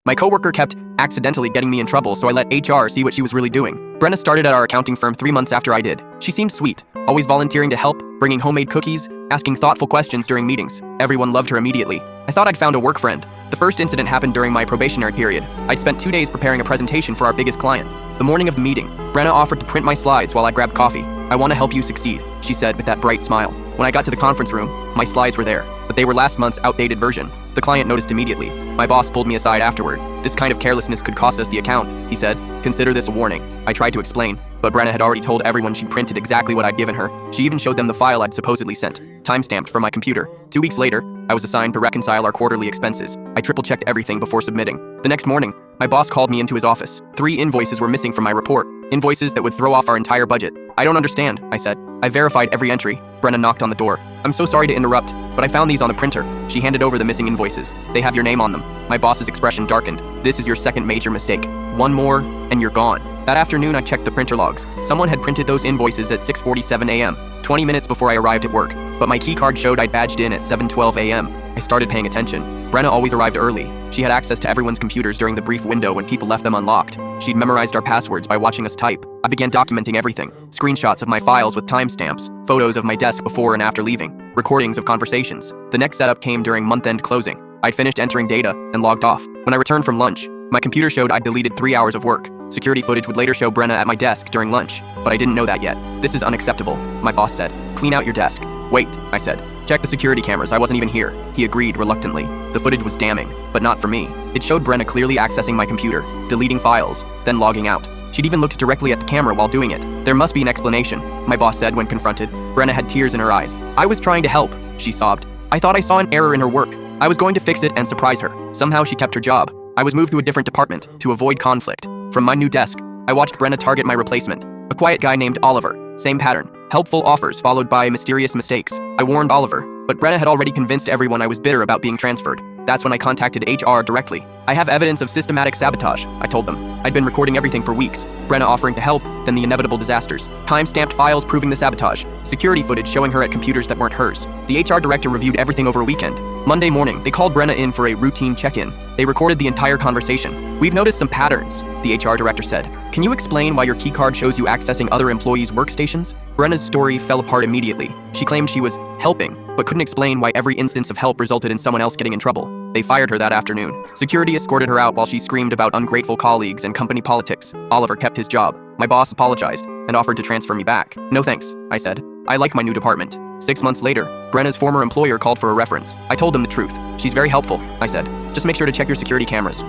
My coworker kept accidentally getting me in trouble, so I let HR see what she was really doing. Brenna started at our accounting firm 3 months after I did. She seemed sweet, always volunteering to help, bringing homemade cookies, asking thoughtful questions during meetings. Everyone loved her immediately. I thought I'd found a work friend. The first incident happened during my probationary period. I'd spent 2 days preparing a presentation for our biggest client. The morning of the meeting, Brenna offered to print my slides while I grabbed coffee. "I want to help you succeed," she said with that bright smile. When I got to the conference room, my slides were there, but they were last month's outdated version. The client noticed immediately. My boss pulled me aside afterward. "This kind of carelessness could cost us the account," he said. "Consider this a warning." I tried to explain, but Brenna had already told everyone she'd printed exactly what I'd given her. She even showed them the file I'd supposedly sent, timestamped from my computer. 2 weeks later, I was assigned to reconcile our quarterly expenses. I triple-checked everything before submitting. The next morning, my boss called me into his office. 3 invoices were missing from my report, invoices that would throw off our entire budget. "I don't understand," I said. "I verified every entry." Brenna knocked on the door. "I'm so sorry to interrupt, but I found these on the printer." She handed over the missing invoices. "They have your name on them." My boss's expression darkened. "This is your second major mistake. One more, and you're gone." That afternoon, I checked the printer logs. Someone had printed those invoices at 6:47 a.m., 20 minutes before I arrived at work, but my key card showed I'd badged in at 7:12 a.m. I started paying attention. Brenna always arrived early. She had access to everyone's computers during the brief window when people left them unlocked. She'd memorized our passwords by watching us type. I began documenting everything. Screenshots of my files with timestamps, photos of my desk before and after leaving, recordings of conversations. The next setup came during month-end closing. I'd finished entering data and logged off. When I returned from lunch, my computer showed I'd deleted 3 hours of work. Security footage would later show Brenna at my desk during lunch, but I didn't know that yet. "This is unacceptable," my boss said. "Clean out your desk." "Wait," I said. "Check the security cameras, I wasn't even here." He agreed reluctantly. The footage was damning, but not for me. It showed Brenna clearly accessing my computer, deleting files, then logging out. She'd even looked directly at the camera while doing it. "There must be an explanation," my boss said when confronted. Brenna had tears in her eyes. "I was trying to help," she sobbed. "I thought I saw an error in her work. I was going to fix it and surprise her." Somehow she kept her job. I was moved to a different department to avoid conflict. From my new desk, I watched Brenna target my replacement, a quiet guy named Oliver. Same pattern. Helpful offers followed by mysterious mistakes. I warned Oliver, but Brenna had already convinced everyone I was bitter about being transferred. That's when I contacted HR directly. "I have evidence of systematic sabotage," I told them. I'd been recording everything for weeks. Brenna offering to help, then the inevitable disasters. Time-stamped files proving the sabotage. Security footage showing her at computers that weren't hers. The HR director reviewed everything over a weekend. Monday morning, they called Brenna in for a routine check-in. They recorded the entire conversation. "We've noticed some patterns," the HR director said. "Can you explain why your keycard shows you accessing other employees' workstations?" Brenna's story fell apart immediately. She claimed she was helping, but couldn't explain why every instance of help resulted in someone else getting in trouble. They fired her that afternoon. Security escorted her out while she screamed about ungrateful colleagues and company politics. Oliver kept his job. My boss apologized and offered to transfer me back. "No thanks," I said. "I like my new department." 6 months later, Brenna's former employer called for a reference. I told them the truth. "She's very helpful," I said. "Just make sure to check your security cameras."